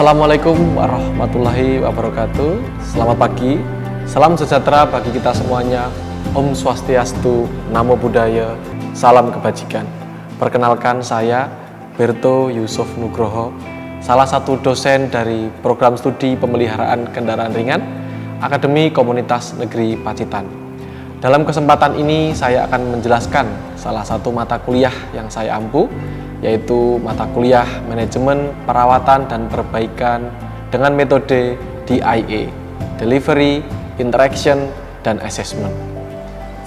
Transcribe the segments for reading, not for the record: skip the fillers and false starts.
Assalamualaikum warahmatullahi wabarakatuh. Selamat pagi, salam sejahtera bagi kita semuanya. Om Swastiastu, Namo Buddhaya, salam kebajikan. Perkenalkan saya Berto Yusuf Nugroho, salah satu dosen dari program studi pemeliharaan kendaraan ringan Akademi Komunitas Negeri Pacitan. Dalam kesempatan ini saya akan menjelaskan salah satu mata kuliah yang saya ampu, yaitu mata kuliah Manajemen Perawatan dan Perbaikan dengan metode DIA, Delivery, Interaction, dan Assessment.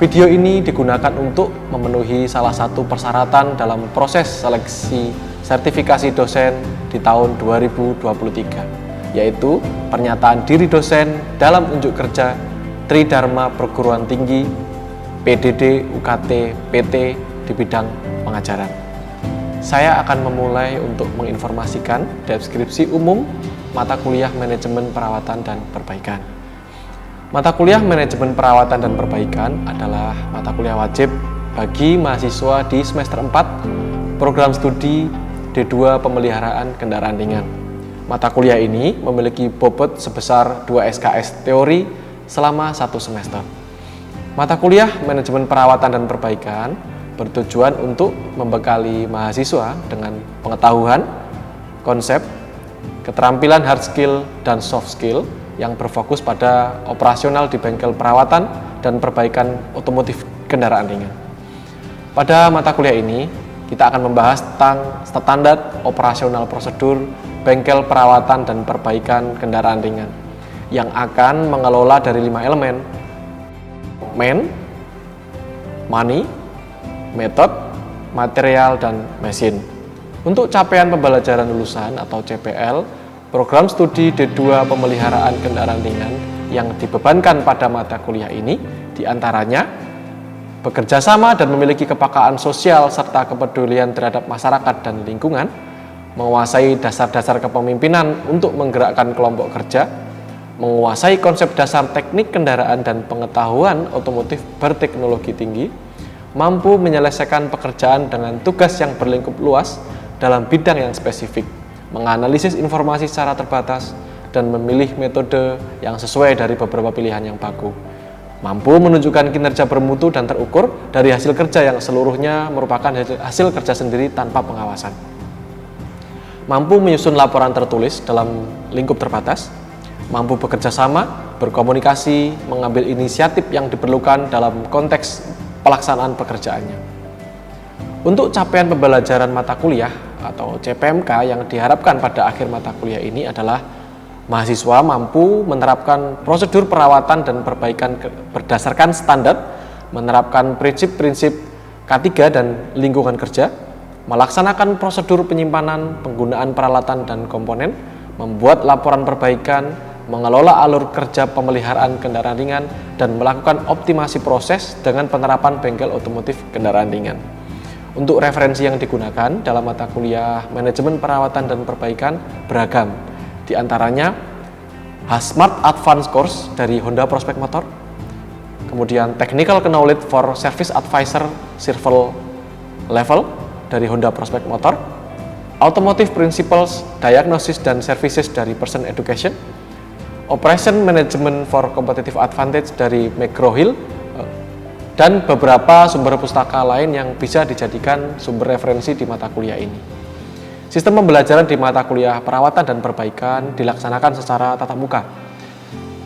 Video ini digunakan untuk memenuhi salah satu persyaratan dalam proses seleksi sertifikasi dosen di tahun 2023, yaitu pernyataan diri dosen dalam unjuk kerja Tridharma Perguruan Tinggi, PDD, UKT, PT di bidang pengajaran. Saya akan memulai untuk menginformasikan deskripsi umum mata kuliah Manajemen Perawatan dan Perbaikan. Mata kuliah Manajemen Perawatan dan Perbaikan adalah mata kuliah wajib bagi mahasiswa di semester 4 program studi D2 Pemeliharaan Kendaraan Ringan. Mata kuliah ini memiliki bobot sebesar 2 SKS teori selama 1 semester. Mata kuliah Manajemen Perawatan dan Perbaikan bertujuan untuk membekali mahasiswa dengan pengetahuan, konsep, keterampilan hard skill dan soft skill yang berfokus pada operasional di bengkel perawatan dan perbaikan otomotif kendaraan ringan. Pada mata kuliah ini, kita akan membahas tentang standar operasional prosedur bengkel perawatan dan perbaikan kendaraan ringan yang akan mengelola dari 5 elemen: man, money, metode, material, dan mesin. Untuk capaian pembelajaran lulusan atau CPL, program studi D2 Pemeliharaan Kendaraan Ringan yang dibebankan pada mata kuliah ini diantaranya bekerja sama dan memiliki kepekaan sosial serta kepedulian terhadap masyarakat dan lingkungan, menguasai dasar-dasar kepemimpinan untuk menggerakkan kelompok kerja, menguasai konsep dasar teknik kendaraan dan pengetahuan otomotif berteknologi tinggi, mampu menyelesaikan pekerjaan dengan tugas yang berlingkup luas dalam bidang yang spesifik, menganalisis informasi secara terbatas, dan memilih metode yang sesuai dari beberapa pilihan yang baku, mampu menunjukkan kinerja bermutu dan terukur dari hasil kerja yang seluruhnya merupakan hasil kerja sendiri tanpa pengawasan, mampu menyusun laporan tertulis dalam lingkup terbatas, mampu bekerja sama, berkomunikasi, mengambil inisiatif yang diperlukan dalam konteks pelaksanaan pekerjaannya. Untuk capaian pembelajaran mata kuliah atau CPMK yang diharapkan pada akhir mata kuliah ini adalah mahasiswa mampu menerapkan prosedur perawatan dan perbaikan berdasarkan standar, menerapkan prinsip-prinsip K3 dan lingkungan kerja, melaksanakan prosedur penyimpanan, penggunaan peralatan dan komponen, membuat laporan perbaikan, mengelola alur kerja pemeliharaan kendaraan ringan, dan melakukan optimasi proses dengan penerapan bengkel otomotif kendaraan ringan. Untuk referensi yang digunakan dalam mata kuliah Manajemen Perawatan dan Perbaikan beragam, di antaranya Smart Advanced Course dari Honda Prospect Motor, kemudian Technical Knowledge for Service Advisor Survival Level dari Honda Prospect Motor, Automotive Principles, Diagnosis dan Services dari Person Education, Operation Management for Competitive Advantage dari McGraw-Hill, dan beberapa sumber pustaka lain yang bisa dijadikan sumber referensi di mata kuliah ini. Sistem pembelajaran di mata kuliah perawatan dan perbaikan dilaksanakan secara tatap muka,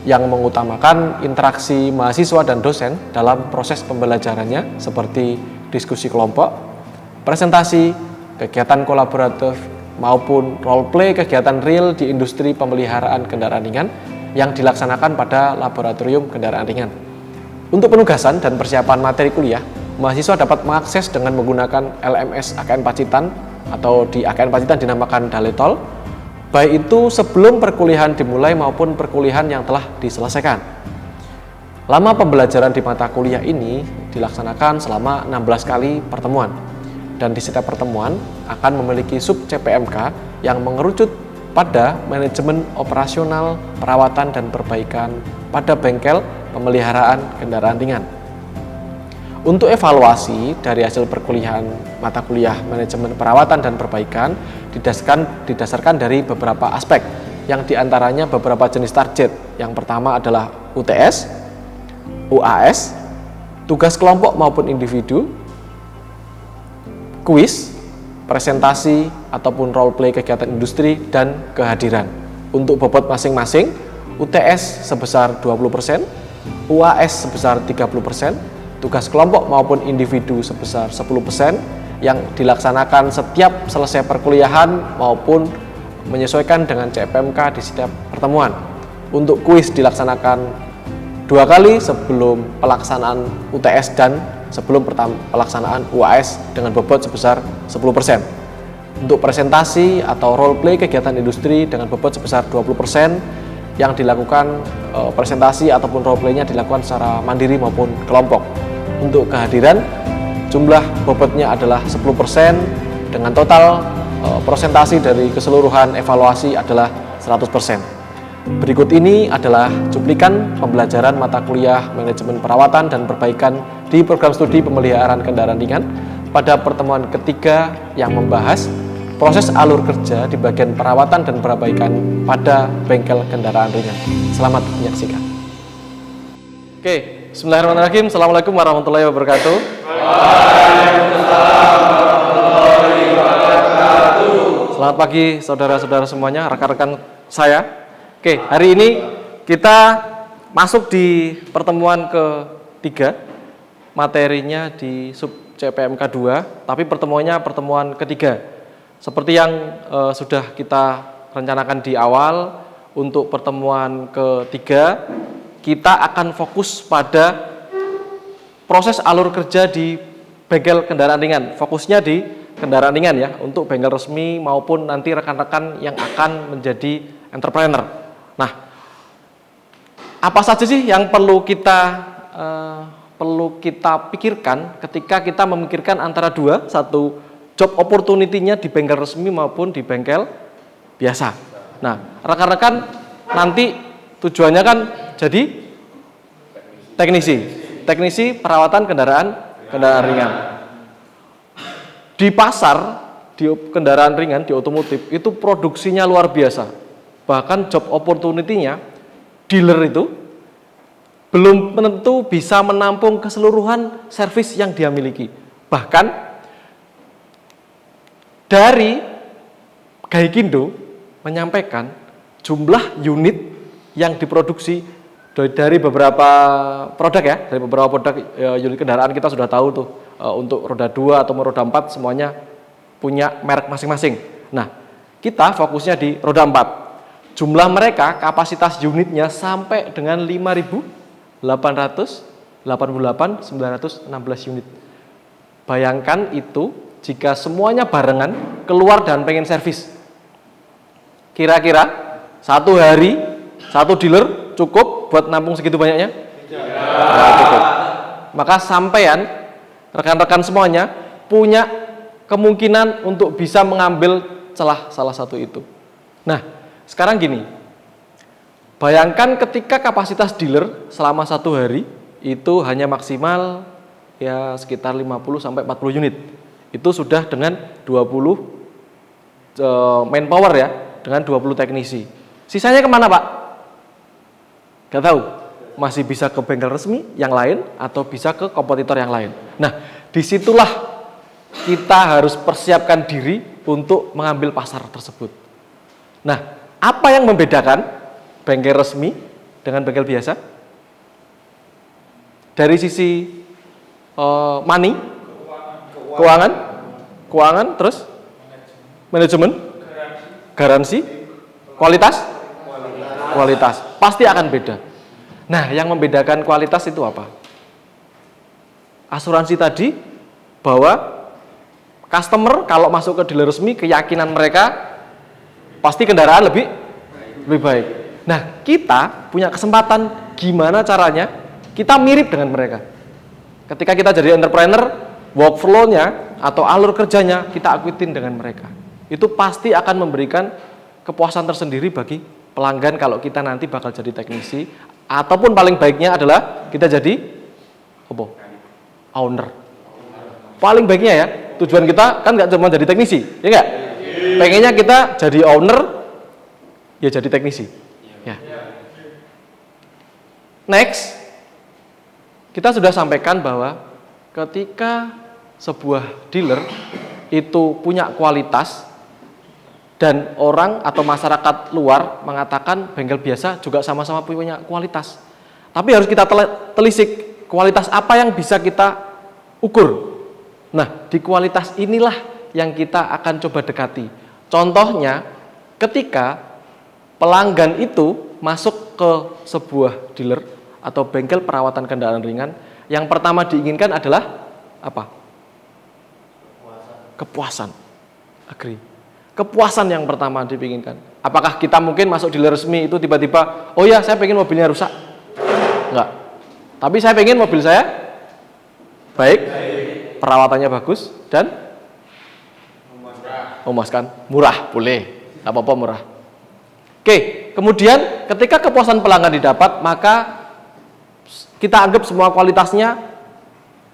yang mengutamakan interaksi mahasiswa dan dosen dalam proses pembelajarannya seperti diskusi kelompok, presentasi, kegiatan kolaboratif, maupun role play kegiatan real di industri pemeliharaan kendaraan ringan yang dilaksanakan pada laboratorium kendaraan ringan. Untuk penugasan dan persiapan materi kuliah, mahasiswa dapat mengakses dengan menggunakan LMS AKN Pacitan atau di AKN Pacitan dinamakan Daletol, baik itu sebelum perkuliahan dimulai maupun perkuliahan yang telah diselesaikan. Lama pembelajaran di mata kuliah ini dilaksanakan selama 16 kali pertemuan, dan di setiap pertemuan akan memiliki sub CPMK yang mengerucut pada manajemen operasional, perawatan dan perbaikan pada bengkel pemeliharaan kendaraan ringan. Untuk evaluasi dari hasil perkuliahan mata kuliah manajemen perawatan dan perbaikan didasarkan dari beberapa aspek, yang diantaranya beberapa jenis target. Yang pertama adalah UTS, UAS, tugas kelompok maupun individu, kuis, presentasi ataupun role play kegiatan industri, dan kehadiran. Untuk bobot masing-masing, UTS sebesar 20%, UAS sebesar 30%, tugas kelompok maupun individu sebesar 10% yang dilaksanakan setiap selesai perkuliahan maupun menyesuaikan dengan CPMK di setiap pertemuan. Untuk kuis dilaksanakan 2 kali sebelum pelaksanaan UTS dan sebelum pelaksanaan UAS dengan bobot sebesar 10%. Untuk presentasi atau role play kegiatan industri dengan bobot sebesar 20% yang dilakukan presentasi ataupun role play-nya dilakukan secara mandiri maupun kelompok. Untuk kehadiran, jumlah bobotnya adalah 10% dengan total prosentasi dari keseluruhan evaluasi adalah 100%. Berikut ini adalah cuplikan pembelajaran mata kuliah manajemen perawatan dan perbaikan di program studi pemeliharaan kendaraan ringan pada pertemuan ketiga yang membahas proses alur kerja di bagian perawatan dan perbaikan pada bengkel kendaraan ringan. Selamat menyaksikan. Oke. Bismillahirrahmanirrahim. Assalamualaikum warahmatullahi wabarakatuh. Waalaikumsalam warahmatullahi wabarakatuh. Selamat pagi saudara-saudara semuanya, rekan-rekan saya. Oke, hari ini kita masuk di pertemuan ketiga. Materinya di sub CPMK 2, tapi pertemuannya pertemuan ketiga. Seperti yang sudah kita rencanakan di awal, untuk pertemuan ketiga kita akan fokus pada proses alur kerja di bengkel kendaraan ringan. Fokusnya di kendaraan ringan ya, untuk bengkel resmi maupun nanti rekan-rekan yang akan menjadi entrepreneur. Nah, apa saja sih yang perlu kita pikirkan ketika kita memikirkan antara dua, satu job opportunity-nya di bengkel resmi maupun di bengkel biasa. Nah, rekan-rekan nanti tujuannya kan jadi teknisi perawatan kendaraan ringan. Di pasar, di kendaraan ringan, di otomotif itu produksinya luar biasa. Bahkan job opportunity-nya dealer itu belum tentu bisa menampung keseluruhan servis yang dia miliki. Bahkan dari Gaikindo menyampaikan jumlah unit yang diproduksi dari beberapa produk ya, dari beberapa produk unit kendaraan kita sudah tahu tuh, untuk roda 2 atau roda 4 semuanya punya merek masing-masing. Nah, kita fokusnya di roda 4. Jumlah mereka kapasitas unitnya sampai dengan 5.888.916 unit. Bayangkan itu jika semuanya barengan keluar dan pengen servis. Kira-kira satu hari satu dealer cukup buat nampung segitu banyaknya? Tidak cukup. Maka sampean, rekan-rekan semuanya punya kemungkinan untuk bisa mengambil celah salah satu itu. Nah, sekarang gini, bayangkan ketika kapasitas dealer selama satu hari itu hanya maksimal ya sekitar 50-40 unit. Itu sudah dengan 20 manpower ya, dengan 20 teknisi. Sisanya kemana Pak? Gak tahu. Masih bisa ke bengkel resmi yang lain atau bisa ke kompetitor yang lain. Nah, disitulah kita harus persiapkan diri untuk mengambil pasar tersebut. Nah, apa yang membedakan bengkel resmi dengan bengkel biasa? Dari sisi money, keuangan, terus manajemen, garansi, kualitas, pasti akan beda. Nah, yang membedakan kualitas itu apa? Asuransi tadi bahwa customer kalau masuk ke dealer resmi, keyakinan mereka pasti kendaraan lebih baik. Nah, kita punya kesempatan gimana caranya kita mirip dengan mereka. Ketika kita jadi entrepreneur, workflow-nya atau alur kerjanya kita akutin dengan mereka. Itu pasti akan memberikan kepuasan tersendiri bagi pelanggan kalau kita nanti bakal jadi teknisi, ataupun paling baiknya adalah kita jadi owner. Paling baiknya ya, tujuan kita kan nggak cuma jadi teknisi, ya nggak? Pengennya kita jadi owner, ya jadi teknisi. Ya. Next, kita sudah sampaikan bahwa ketika sebuah dealer itu punya kualitas dan orang atau masyarakat luar mengatakan bengkel biasa juga sama-sama punya kualitas. Tapi harus kita telisik kualitas apa yang bisa kita ukur. Nah, di kualitas inilah yang kita akan coba dekati. Contohnya, ketika pelanggan itu masuk ke sebuah dealer atau bengkel perawatan kendaraan ringan, yang pertama diinginkan adalah apa? Kepuasan. Agree. Kepuasan yang pertama diinginkan. Apakah kita mungkin masuk dealer resmi itu tiba-tiba, oh ya saya pengen mobilnya rusak? Enggak. Tapi saya pengen mobil saya baik, perawatannya bagus, dan memuaskan, murah, boleh, nggak apa-apa murah. Oke, kemudian ketika kepuasan pelanggan didapat, maka kita anggap semua kualitasnya,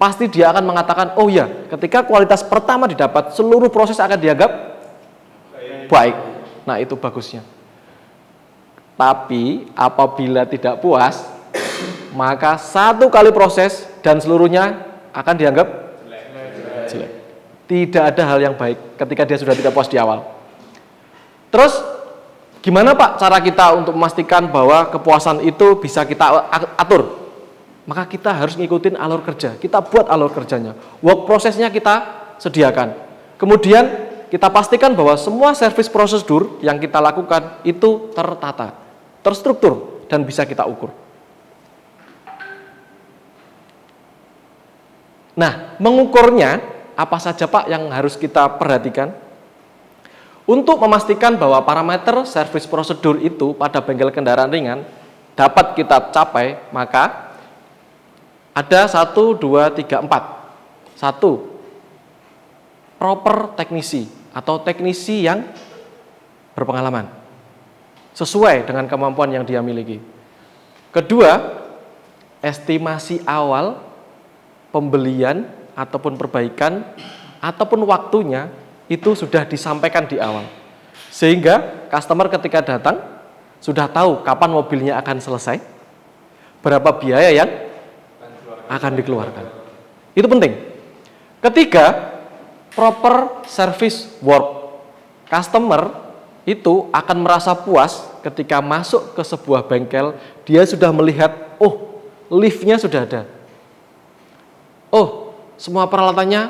pasti dia akan mengatakan, oh ya, ketika kualitas pertama didapat, seluruh proses akan dianggap baik. Nah, itu bagusnya. Tapi apabila tidak puas, maka satu kali proses dan seluruhnya akan dianggap jelek. Tidak ada hal yang baik ketika dia sudah tidak puas di awal. Terus gimana Pak cara kita untuk memastikan bahwa kepuasan itu bisa kita atur? Maka kita harus ngikutin alur kerja. Kita buat alur kerjanya. Work prosesnya kita sediakan. Kemudian kita pastikan bahwa semua service prosedur yang kita lakukan itu tertata, terstruktur, dan bisa kita ukur. Nah, mengukurnya apa saja Pak yang harus kita perhatikan? Untuk memastikan bahwa parameter service prosedur itu pada bengkel kendaraan ringan dapat kita capai, maka ada 1, 2, 3, 4. 1. Proper teknisi atau teknisi yang berpengalaman sesuai dengan kemampuan yang dia miliki. Kedua, estimasi awal pembelian ataupun perbaikan ataupun waktunya itu sudah disampaikan di awal, sehingga customer ketika datang sudah tahu kapan mobilnya akan selesai, berapa biaya yang akan dikeluarkan. Itu penting. Ketiga, proper service work. Customer itu akan merasa puas ketika masuk ke sebuah bengkel, dia sudah melihat, oh, liftnya sudah ada, oh, semua peralatannya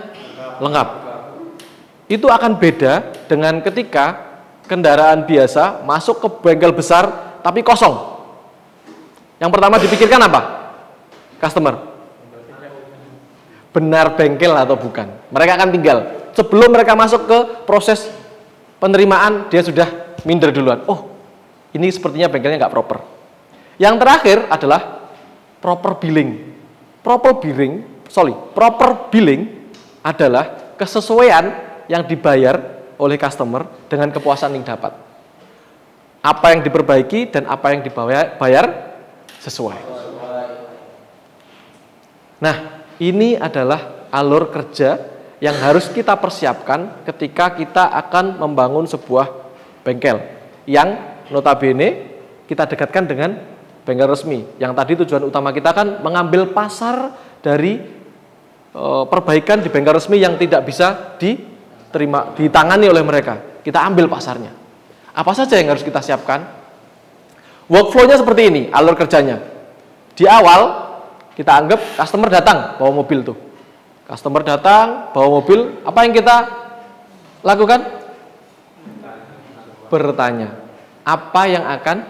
lengkap. Itu akan beda dengan ketika kendaraan biasa masuk ke bengkel besar tapi kosong. Yang pertama dipikirkan apa? Customer. Benar bengkel atau bukan. Mereka akan tinggal. Sebelum mereka masuk ke proses penerimaan, dia sudah minder duluan. Oh, ini sepertinya bengkelnya nggak proper. Yang terakhir adalah proper billing. Proper billing adalah kesesuaian yang dibayar oleh customer dengan kepuasan yang dapat. Apa yang diperbaiki dan apa yang dibayar sesuai. Nah, ini adalah alur kerja yang harus kita persiapkan ketika kita akan membangun sebuah bengkel yang notabene kita dekatkan dengan bengkel resmi. Yang tadi tujuan utama kita kan mengambil pasar dari perbaikan di bengkel resmi yang tidak bisa ditangani oleh mereka. Kita ambil pasarnya. Apa saja yang harus kita siapkan? Workflow-nya seperti ini, alur kerjanya. Di awal kita anggap customer datang bawa mobil tuh. Customer datang bawa mobil, apa yang kita lakukan? Bertanya. Apa yang akan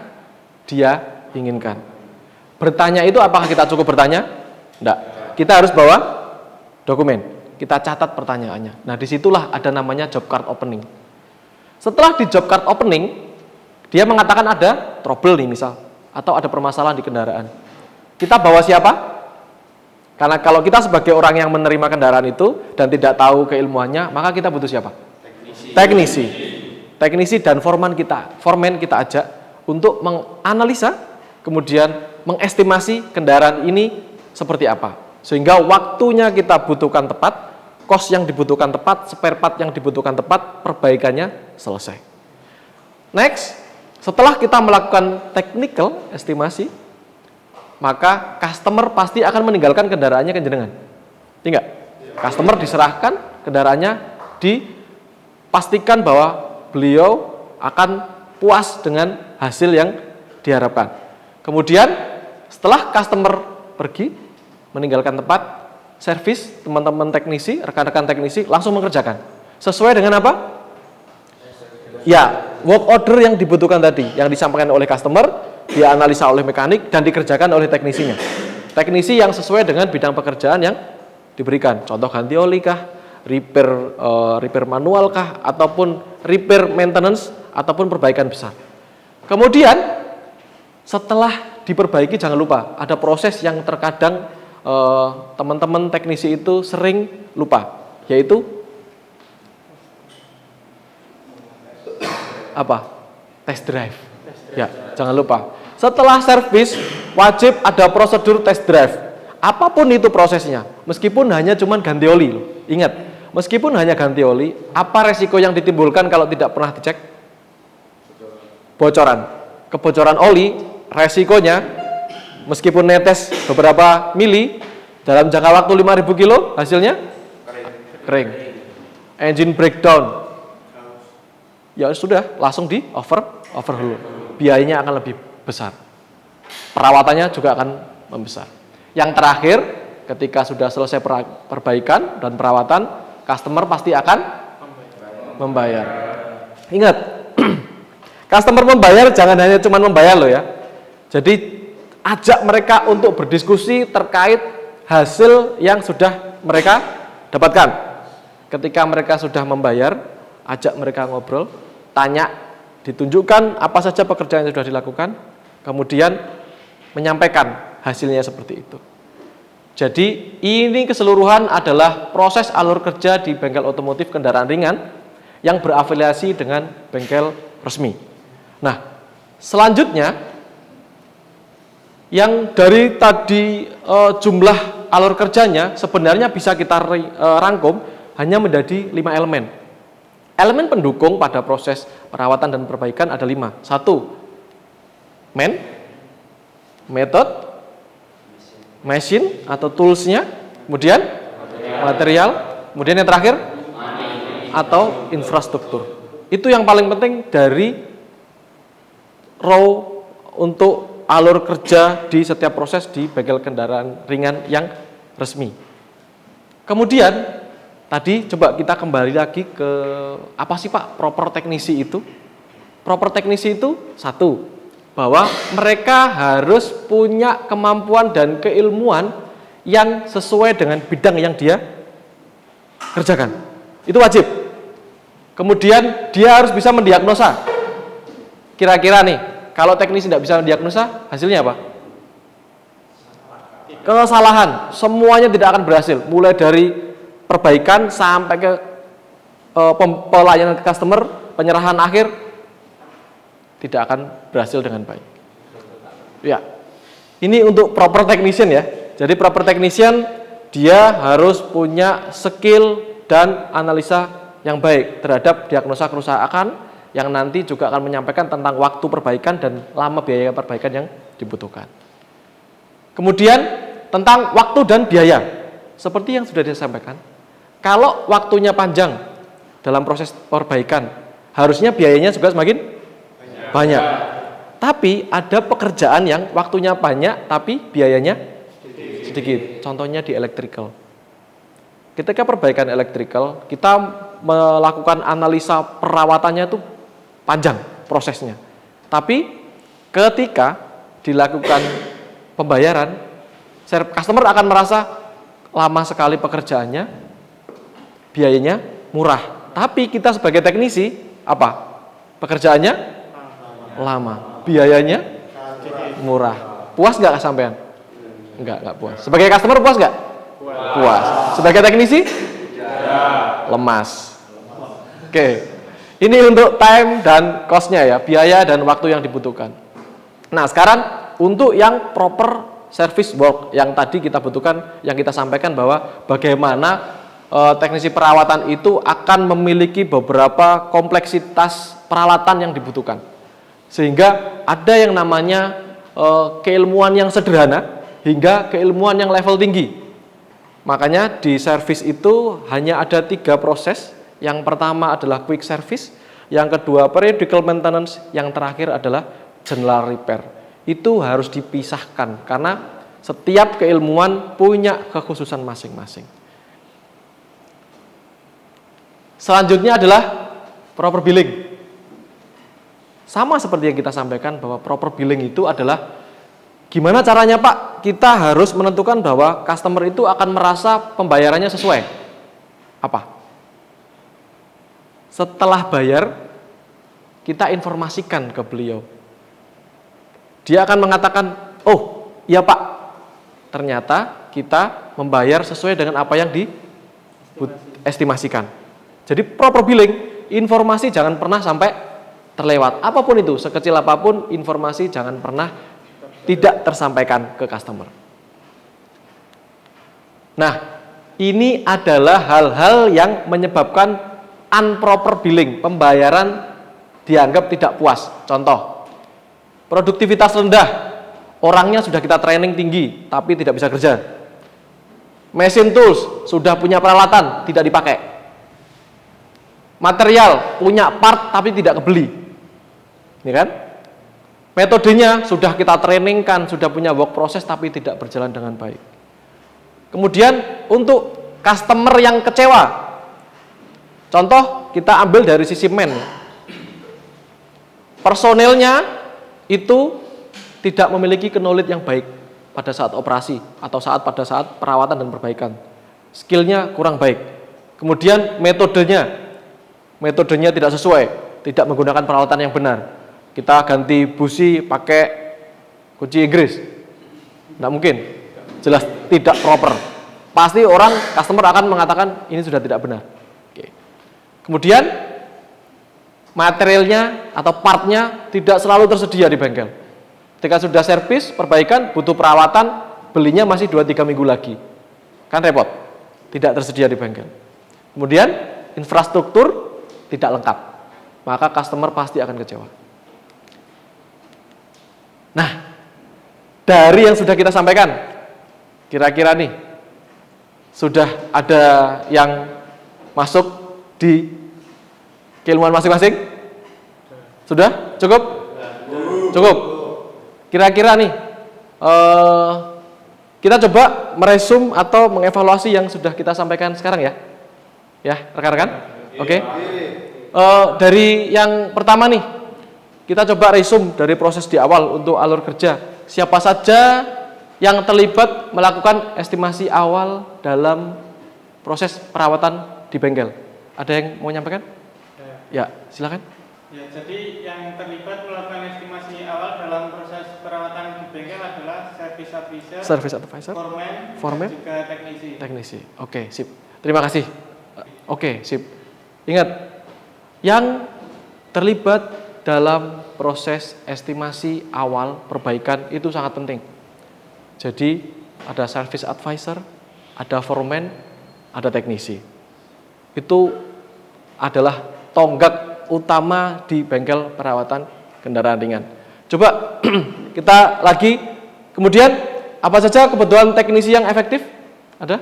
dia inginkan? Bertanya itu apakah kita cukup bertanya? Enggak. Kita harus bawa dokumen. Kita catat pertanyaannya. Nah, disitulah ada namanya job card opening. Setelah di job card opening, dia mengatakan ada trouble nih misal, atau ada permasalahan di kendaraan. Kita bawa siapa? Karena kalau kita sebagai orang yang menerima kendaraan itu dan tidak tahu keilmuannya, maka kita butuh siapa? Teknisi dan foreman kita ajak untuk menganalisa, kemudian mengestimasi kendaraan ini seperti apa. Sehingga waktunya kita butuhkan tepat, cost yang dibutuhkan tepat, spare part yang dibutuhkan tepat, perbaikannya selesai. Next, setelah kita melakukan technical estimasi, maka customer pasti akan meninggalkan kendaraannya ke jenengan. Tidak? Customer diserahkan kendaraannya, dipastikan bahwa beliau akan puas dengan hasil yang diharapkan. Kemudian setelah customer pergi, meninggalkan tempat, servis, teman-teman teknisi, rekan-rekan teknisi langsung mengerjakan. Sesuai dengan apa? Ya, work order yang dibutuhkan tadi, yang disampaikan oleh customer, dianalisa oleh mekanik, dan dikerjakan oleh teknisinya. Teknisi yang sesuai dengan bidang pekerjaan yang diberikan. Contoh ganti oli kah, repair manual kah, ataupun repair maintenance, ataupun perbaikan besar. Kemudian, setelah diperbaiki, jangan lupa, ada proses yang terkadang teman-teman teknisi itu sering lupa, yaitu apa? Test drive. Ya, jangan lupa. Setelah servis, wajib ada prosedur test drive. Apapun itu prosesnya, meskipun hanya cuman ganti oli loh. Ingat, meskipun hanya ganti oli, apa resiko yang ditimbulkan kalau tidak pernah dicek? Bocoran. Kebocoran oli, resikonya meskipun netes beberapa mili, dalam jangka waktu 5.000 kilo, hasilnya kering. Engine breakdown. Ya sudah, langsung di overhaul. Biayanya akan lebih besar. Perawatannya juga akan membesar. Yang terakhir, ketika sudah selesai perbaikan dan perawatan, customer pasti akan membayar. Ingat, customer membayar jangan hanya cuma membayar loh ya. Jadi ajak mereka untuk berdiskusi terkait hasil yang sudah mereka dapatkan. Ketika mereka sudah membayar, ajak mereka ngobrol, tanya, ditunjukkan apa saja pekerjaan yang sudah dilakukan, kemudian menyampaikan hasilnya seperti itu. Jadi ini keseluruhan adalah proses alur kerja di bengkel otomotif kendaraan ringan yang berafiliasi dengan bengkel resmi. Nah, selanjutnya yang dari tadi jumlah alur kerjanya sebenarnya bisa kita rangkum hanya menjadi 5 elemen. Elemen pendukung pada proses perawatan dan perbaikan ada 5. 1. Method, machine atau toolsnya, kemudian material, kemudian yang terakhir atau infrastruktur. Itu yang paling penting dari raw untuk alur kerja di setiap proses di bengkel kendaraan ringan yang resmi. Kemudian tadi coba kita kembali lagi ke apa sih Pak proper teknisi itu? Proper teknisi itu satu, bahwa mereka harus punya kemampuan dan keilmuan yang sesuai dengan bidang yang dia kerjakan. Itu wajib. Kemudian dia harus bisa mendiagnosa. Kira-kira nih, kalau teknisi tidak bisa mendiagnosa, hasilnya apa? Kesalahan. Semuanya tidak akan berhasil. Mulai dari perbaikan sampai ke pelayanan ke customer, penyerahan akhir, tidak akan berhasil dengan baik. Ya, ini untuk proper technician ya. Jadi proper technician dia harus punya skill dan analisa yang baik terhadap diagnosa kerusakan, yang nanti juga akan menyampaikan tentang waktu perbaikan dan lama biaya perbaikan yang dibutuhkan. Kemudian tentang waktu dan biaya, seperti yang sudah disampaikan, kalau waktunya panjang dalam proses perbaikan, harusnya biayanya juga semakin banyak. Tapi ada pekerjaan yang waktunya banyak tapi biayanya sedikit. Contohnya di electrical. Ketika perbaikan electrical, kita melakukan analisa perawatannya itu panjang prosesnya. Tapi ketika dilakukan pembayaran, customer akan merasa lama sekali pekerjaannya, biayanya murah. Tapi kita sebagai teknisi, apa? Pekerjaannya lama, biayanya murah. Puas nggak sampean? Enggak puas. Sebagai customer puas nggak? Puas. Sebagai teknisi? Lemas. Oke. Ini untuk time dan cost-nya ya, biaya dan waktu yang dibutuhkan. Nah, sekarang untuk yang proper service work yang tadi kita butuhkan, yang kita sampaikan bahwa bagaimana teknisi perawatan itu akan memiliki beberapa kompleksitas peralatan yang dibutuhkan. Sehingga ada yang namanya keilmuan yang sederhana hingga keilmuan yang level tinggi. Makanya di service itu hanya ada 3 proses. Yang pertama adalah quick service, yang kedua periodical maintenance, yang terakhir adalah general repair. Itu harus dipisahkan karena setiap keilmuan punya kekhususan masing-masing. Selanjutnya adalah proper billing. Sama seperti yang kita sampaikan bahwa proper billing itu adalah gimana caranya Pak? Kita harus menentukan bahwa customer itu akan merasa pembayarannya sesuai. Apa? Setelah bayar, kita informasikan ke beliau. Dia akan mengatakan, oh iya Pak, ternyata kita membayar sesuai dengan apa yang diestimasikan. Jadi proper billing, informasi jangan pernah sampai terlewat. Apapun itu, sekecil apapun informasi jangan pernah tidak tersampaikan ke customer. Nah, ini adalah hal-hal yang menyebabkan improper billing, pembayaran dianggap tidak puas. Contoh, produktivitas rendah, orangnya sudah kita training tinggi, tapi tidak bisa kerja. Mesin tools, sudah punya peralatan, tidak dipakai. Material, punya part tapi tidak kebeli. Ini kan? Metodenya sudah kita trainingkan, sudah punya work process tapi tidak berjalan dengan baik. Kemudian untuk customer yang kecewa, contoh kita ambil dari sisi man. Personelnya itu tidak memiliki knowledge yang baik pada saat operasi atau pada saat perawatan dan perbaikan. Skillnya kurang baik. Kemudian metodenya tidak sesuai, tidak menggunakan peralatan yang benar. Kita ganti busi pakai kunci Inggris, tidak mungkin, jelas tidak proper. Pasti customer akan mengatakan ini sudah tidak benar. Oke. Kemudian materialnya atau partnya tidak selalu tersedia di bengkel. Ketika sudah servis, perbaikan, butuh perawatan, belinya masih 2-3 minggu lagi. Kan repot, tidak tersedia di bengkel. Kemudian infrastruktur tidak lengkap, maka customer pasti akan kecewa. Nah, dari yang sudah kita sampaikan, kira-kira nih, sudah ada yang masuk di keilmuan masing-masing? Sudah? Cukup? Cukup. Kira-kira nih, kita coba meresum atau mengevaluasi yang sudah kita sampaikan sekarang ya. Ya, rekan-rekan? Oke. Dari yang pertama nih, kita coba resume dari proses di awal untuk alur kerja. Siapa saja yang terlibat melakukan estimasi awal dalam proses perawatan di bengkel? Ada yang mau nyampaikan? Ya, silakan. Ya, jadi yang terlibat melakukan estimasi awal dalam proses perawatan di bengkel adalah service advisor, foreman, dan juga teknisi. Oke, sip. Terima kasih. Oke, sip. Ingat, yang terlibat dalam proses estimasi awal perbaikan itu sangat penting. Jadi ada service advisor, ada foreman, ada teknisi. Itu adalah tonggak utama di bengkel perawatan kendaraan ringan. Coba kita lagi, kemudian apa saja kebutuhan teknisi yang efektif? Ada?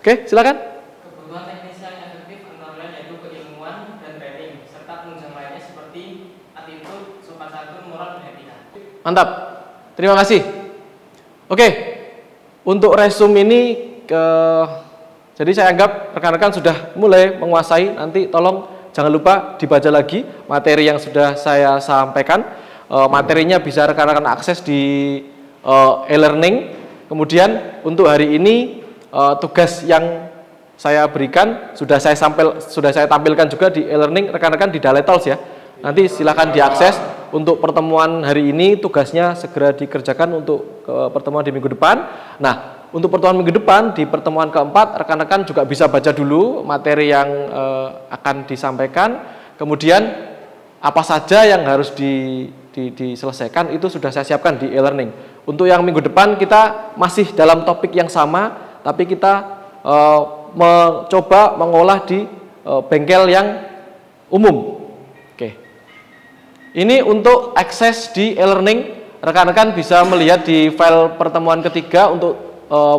Oke, silakan. Kebutuhan teknisi yang efektif antara lain yaitu keilmuan dan training serta penunjang lainnya seperti attitude, sopan santun, moral, dan etika. Mantap, terima kasih. Oke, untuk resume ini jadi saya anggap rekan-rekan sudah mulai menguasai. Nanti tolong jangan lupa dibaca lagi materi yang sudah saya sampaikan. Materinya bisa rekan-rekan akses di e-learning. Kemudian untuk hari ini tugas yang saya berikan sudah saya tampilkan juga di e-learning rekan-rekan di Dale Tools ya. Nanti silakan diakses. Untuk pertemuan hari ini tugasnya segera dikerjakan untuk pertemuan di minggu depan. Nah, untuk pertemuan minggu depan di pertemuan keempat rekan-rekan juga bisa baca dulu materi yang akan disampaikan. Kemudian apa saja yang harus diselesaikan itu sudah saya siapkan di e-learning. Untuk yang minggu depan kita masih dalam topik yang sama, tapi kita mencoba mengolah di bengkel yang umum. Oke. Ini untuk akses di e-learning, rekan-rekan bisa melihat di file pertemuan ketiga untuk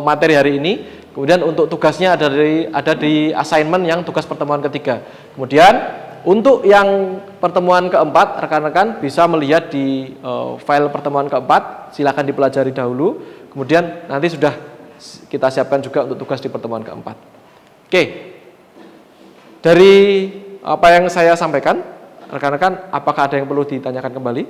materi hari ini. Kemudian untuk tugasnya ada di assignment yang tugas pertemuan ketiga. Kemudian untuk yang pertemuan keempat, rekan-rekan bisa melihat di file pertemuan keempat, silakan dipelajari dahulu. Kemudian nanti sudah kita siapkan juga untuk tugas di pertemuan keempat. Oke, dari apa yang saya sampaikan, rekan-rekan, apakah ada yang perlu ditanyakan kembali?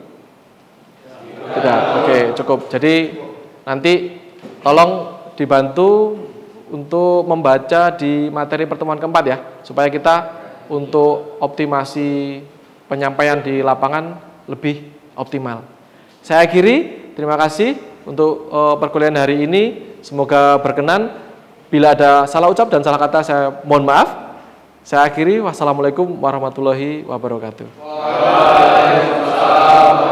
Tidak, oke, cukup. Jadi nanti tolong dibantu untuk membaca di materi pertemuan keempat ya, supaya kita untuk optimasi penyampaian di lapangan lebih optimal. Saya akhiri, terima kasih untuk perkuliahan hari ini, semoga berkenan. Bila ada salah ucap dan salah kata saya mohon maaf. Saya akhiri, wassalamualaikum warahmatullahi wabarakatuh. Waalaikumsalam.